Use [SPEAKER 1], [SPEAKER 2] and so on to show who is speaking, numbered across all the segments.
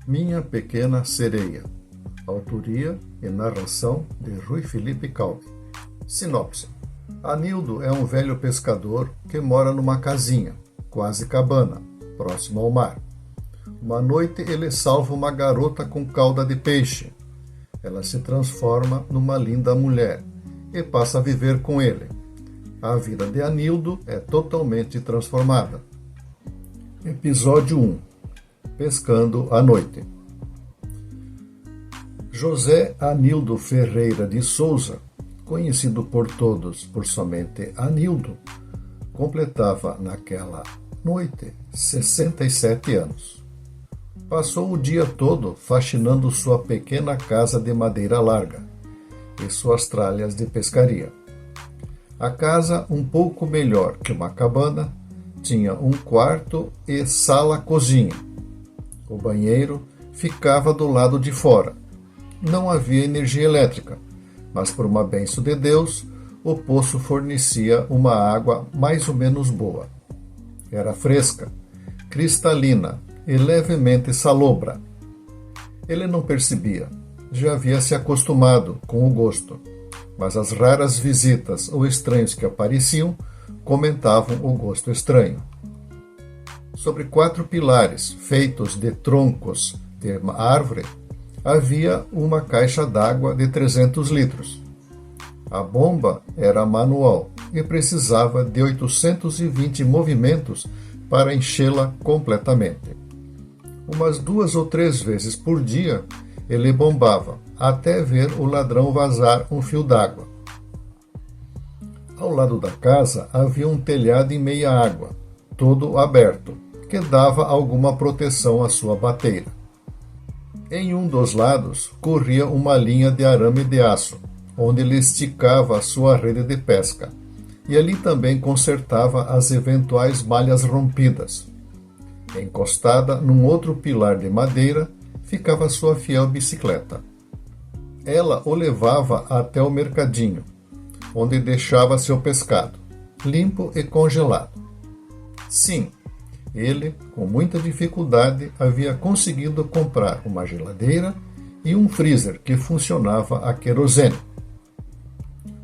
[SPEAKER 1] Minha Pequena Sereia. Autoria e narração de Rui Felipe Calvi. Sinopse. Anildo é um velho pescador que mora numa casinha, quase cabana, próximo ao mar. Uma noite ele salva uma garota com cauda de peixe. Ela se transforma numa linda mulher e passa a viver com ele. A vida de Anildo é totalmente transformada. Episódio 1. Pescando à noite. José Anildo Ferreira de Souza, conhecido por todos por somente Anildo, completava naquela noite 67 anos. Passou o dia todo faxinando sua pequena casa de madeira larga e suas tralhas de pescaria. A casa, um pouco melhor que uma cabana, tinha um quarto e sala-cozinha. O banheiro ficava do lado de fora. Não havia energia elétrica, mas por uma bênção de Deus, o poço fornecia uma água mais ou menos boa. Era fresca, cristalina e levemente salobra. Ele não percebia, já havia se acostumado com o gosto, mas as raras visitas ou estranhos que apareciam comentavam o gosto estranho. Sobre 4 pilares feitos de troncos de árvore, havia uma caixa d'água de 300 litros. A bomba era manual e precisava de 820 movimentos para enchê-la completamente. Umas 2 ou 3 vezes por dia, ele bombava, até ver o ladrão vazar um fio d'água. Ao lado da casa havia um telhado em meia água, todo aberto, que dava alguma proteção à sua bateira. Em um dos lados corria uma linha de arame de aço, onde ele esticava a sua rede de pesca, e ali também consertava as eventuais malhas rompidas. Encostada num outro pilar de madeira, ficava sua fiel bicicleta. Ela o levava até o mercadinho, onde deixava seu pescado, limpo e congelado. Sim, ele, com muita dificuldade, havia conseguido comprar uma geladeira e um freezer que funcionava a querosene.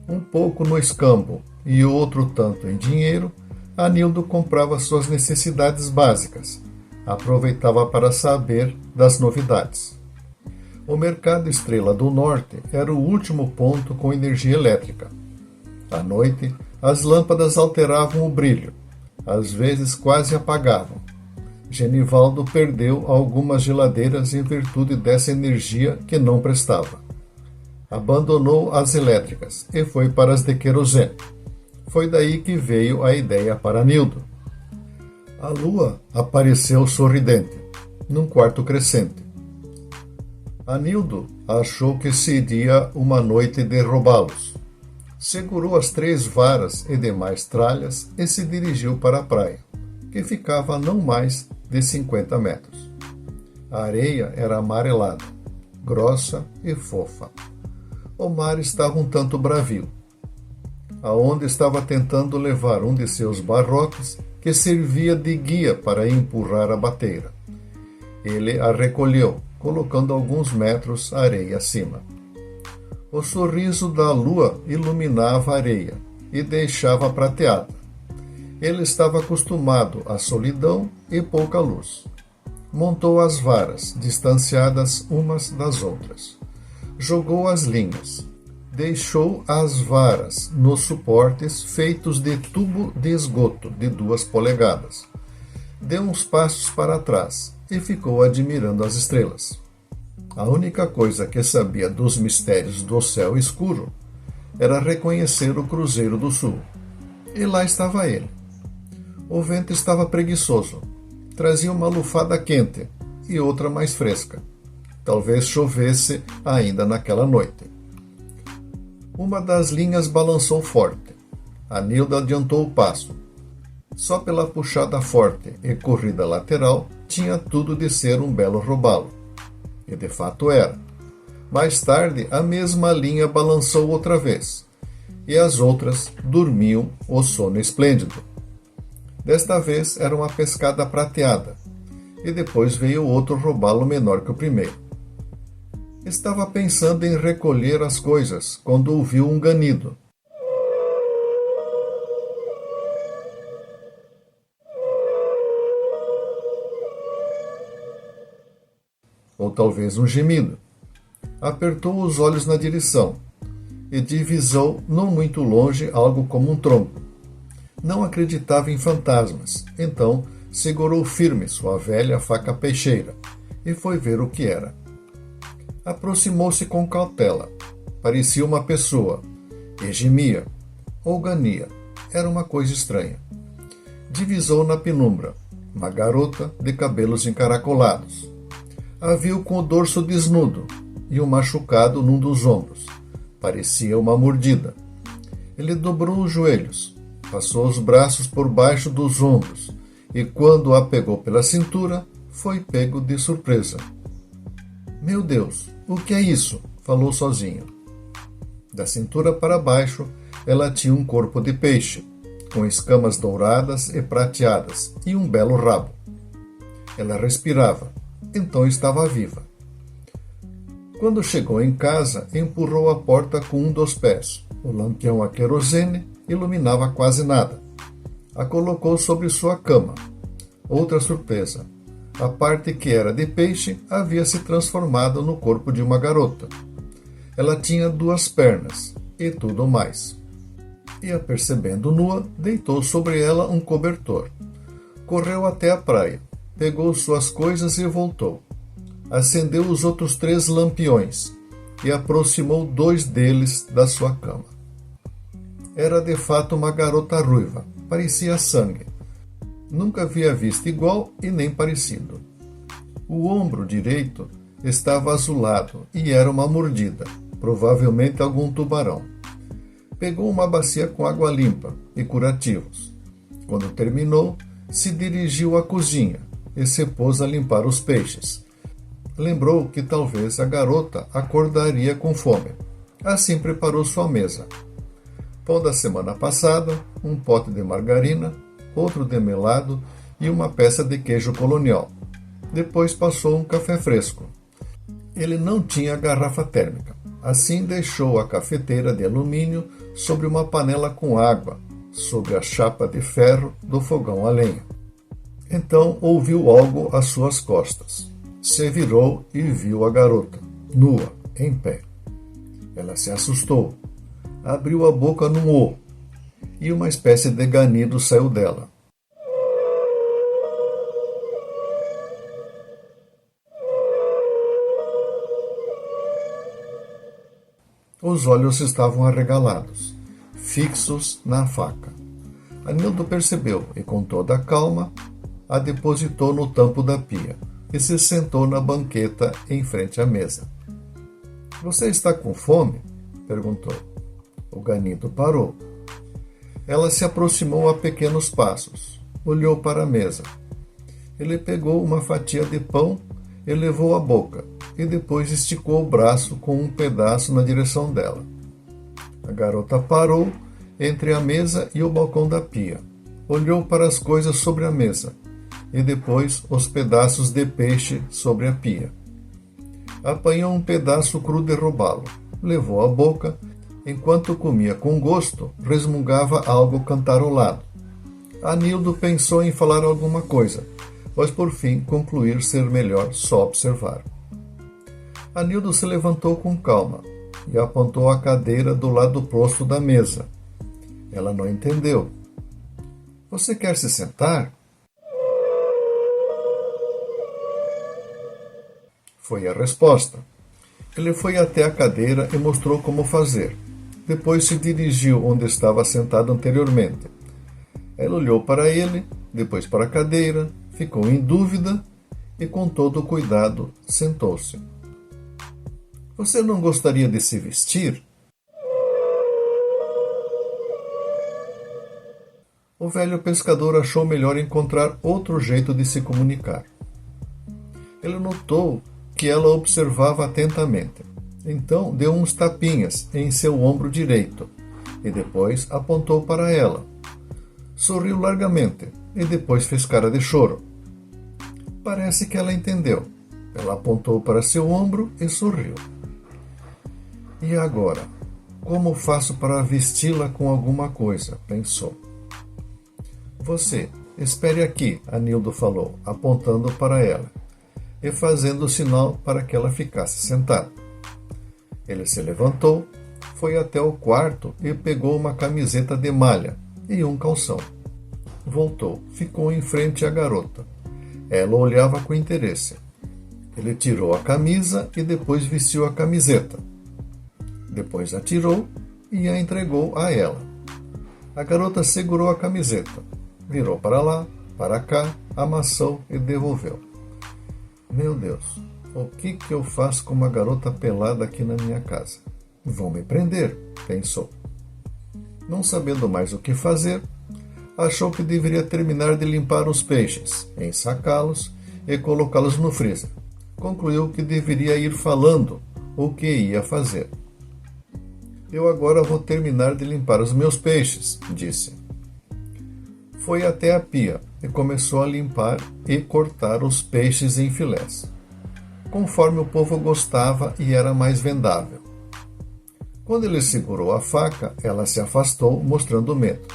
[SPEAKER 1] Um pouco no escambo e outro tanto em dinheiro, Anildo comprava suas necessidades básicas. Aproveitava para saber das novidades. O mercado Estrela do Norte era o último ponto com energia elétrica. À noite, as lâmpadas alteravam o brilho. Às vezes quase apagavam. Genivaldo perdeu algumas geladeiras em virtude dessa energia que não prestava. Abandonou as elétricas e foi para as de querosene. Foi daí que veio a ideia para Anildo. A lua apareceu sorridente, num quarto crescente. Anildo achou que seria uma noite de roubá-los. Segurou as 3 varas e demais tralhas e se dirigiu para a praia, que ficava a não mais de 50 metros. A areia era amarelada, grossa e fofa. O mar estava um tanto bravio. A onda estava tentando levar um de seus barrotes, que servia de guia para empurrar a bateira. Ele a recolheu, colocando alguns metros areia acima. O sorriso da lua iluminava a areia e deixava prateada. Ele estava acostumado à solidão e pouca luz. Montou as varas, distanciadas umas das outras. Jogou as linhas. Deixou as varas nos suportes feitos de tubo de esgoto de 2 polegadas. Deu uns passos para trás e ficou admirando as estrelas. A única coisa que sabia dos mistérios do céu escuro era reconhecer o Cruzeiro do Sul. E lá estava ele. O vento estava preguiçoso. Trazia uma lufada quente e outra mais fresca. Talvez chovesse ainda naquela noite. Uma das linhas balançou forte. Anildo adiantou o passo. Só pela puxada forte e corrida lateral tinha tudo de ser um belo robalo. E de fato era. Mais tarde, a mesma linha balançou outra vez, e as outras dormiam o sono esplêndido. Desta vez era uma pescada prateada, e depois veio outro robalo menor que o primeiro. Estava pensando em recolher as coisas quando ouviu um ganido. Ou talvez um gemido. Apertou os olhos na direção e divisou, não muito longe, algo como um tronco. Não acreditava em fantasmas, então segurou firme sua velha faca peixeira e foi ver o que era. Aproximou-se com cautela. Parecia uma pessoa, e gemia, ou gania. Era uma coisa estranha. Divisou na penumbra uma garota de cabelos encaracolados. A viu com o dorso desnudo e um machucado num dos ombros. Parecia uma mordida. Ele dobrou os joelhos, passou os braços por baixo dos ombros e, quando a pegou pela cintura, foi pego de surpresa. Meu Deus, o que é isso? Falou sozinho. Da cintura para baixo, ela tinha um corpo de peixe, com escamas douradas e prateadas e um belo rabo. Ela respirava, então estava viva. Quando chegou em casa, empurrou a porta com um dos pés. O lampião a querosene iluminava quase nada. A colocou sobre sua cama. Outra surpresa. A parte que era de peixe havia se transformado no corpo de uma garota. Ela tinha 2 pernas e tudo mais. E, a percebendo nua, deitou sobre ela um cobertor. Correu até a praia, pegou suas coisas e voltou. Acendeu os outros 3 lampiões e aproximou 2 deles da sua cama. Era de fato uma garota ruiva, parecia sangue. Nunca havia visto igual e nem parecido. O ombro direito estava azulado e era uma mordida, provavelmente algum tubarão. Pegou uma bacia com água limpa e curativos. Quando terminou, se dirigiu à cozinha e se pôs a limpar os peixes. Lembrou que talvez a garota acordaria com fome. Assim preparou sua mesa. Pão da semana passada, um pote de margarina, outro de melado e uma peça de queijo colonial. Depois passou um café fresco. Ele não tinha garrafa térmica. Assim deixou a cafeteira de alumínio sobre uma panela com água, sobre a chapa de ferro do fogão a lenha. Então ouviu algo às suas costas. Se virou e viu a garota, nua, em pé. Ela se assustou. Abriu a boca num O, e uma espécie de ganido saiu dela. Os olhos estavam arregalados, fixos na faca. Anildo percebeu e, com toda a calma, a depositou no tampo da pia e se sentou na banqueta em frente à mesa. — Você está com fome? Perguntou. O ganido parou. Ela se aproximou a pequenos passos. Olhou para a mesa. Ele pegou uma fatia de pão e levou à boca, e depois esticou o braço com um pedaço na direção dela. A garota parou entre a mesa e o balcão da pia. Olhou para as coisas sobre a mesa, e depois os pedaços de peixe sobre a pia. Apanhou um pedaço cru de robalo, levou à boca. Enquanto comia com gosto, resmungava algo cantarolado. Anildo pensou em falar alguma coisa, mas por fim concluir ser melhor só observar. Anildo se levantou com calma e apontou a cadeira do lado oposto da mesa. Ela não entendeu. — Você quer se sentar? Foi a resposta. Ele foi até a cadeira e mostrou como fazer. Depois se dirigiu onde estava sentado anteriormente. Ela olhou para ele, depois para a cadeira, ficou em dúvida e, com todo o cuidado, sentou-se. — Você não gostaria de se vestir? O velho pescador achou melhor encontrar outro jeito de se comunicar. Ele notou que ela observava atentamente. Então deu uns tapinhas em seu ombro direito e depois apontou para ela. Sorriu largamente e depois fez cara de choro. — Parece que ela entendeu. Ela apontou para seu ombro e sorriu. E agora? Como faço para vesti-la com alguma coisa? Pensou. Você, espere aqui, Anildo falou, apontando para ela e fazendo o sinal para que ela ficasse sentada. Ele se levantou, foi até o quarto e pegou uma camiseta de malha e um calção. Voltou, ficou em frente à garota. Ela olhava com interesse. Ele tirou a camisa e depois vestiu a camiseta. Depois a tirou e a entregou a ela. A garota segurou a camiseta, virou para lá, para cá, amassou e devolveu. Meu Deus, o que eu faço com uma garota pelada aqui na minha casa? Vão me prender, pensou. Não sabendo mais o que fazer, achou que deveria terminar de limpar os peixes, ensacá-los e colocá-los no freezer. Concluiu que deveria ir falando o que ia fazer. Eu agora vou terminar de limpar os meus peixes, disse. Foi até a pia e começou a limpar e cortar os peixes em filés, conforme o povo gostava e era mais vendável. Quando ele segurou a faca, ela se afastou, mostrando medo.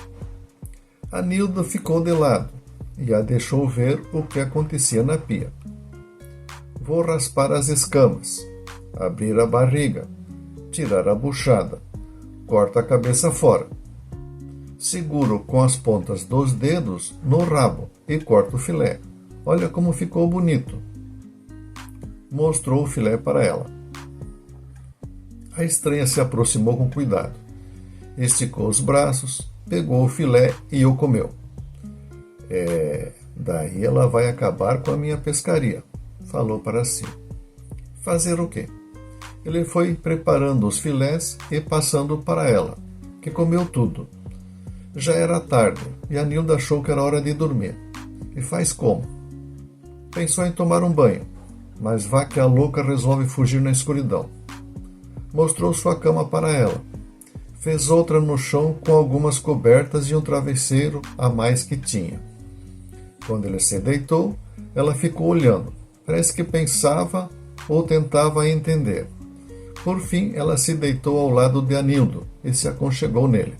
[SPEAKER 1] Anildo ficou de lado e a deixou ver o que acontecia na pia. Vou raspar as escamas, abrir a barriga, tirar a buchada, corta a cabeça fora. Seguro com as pontas dos dedos no rabo e corto o filé. Olha como ficou bonito. Mostrou o filé para ela. A estranha se aproximou com cuidado. Esticou os braços, pegou o filé e o comeu. Daí ela vai acabar com a minha pescaria, falou para si. Fazer o quê? Ele foi preparando os filés e passando para ela, que comeu tudo. Já era tarde e Anildo achou que era hora de dormir. E faz como? Pensou em tomar um banho, mas vá que a louca resolve fugir na escuridão. Mostrou sua cama para ela. Fez outra no chão com algumas cobertas e um travesseiro a mais que tinha. Quando ele se deitou, ela ficou olhando. Parece que pensava ou tentava entender. Por fim, ela se deitou ao lado de Anildo e se aconchegou nele.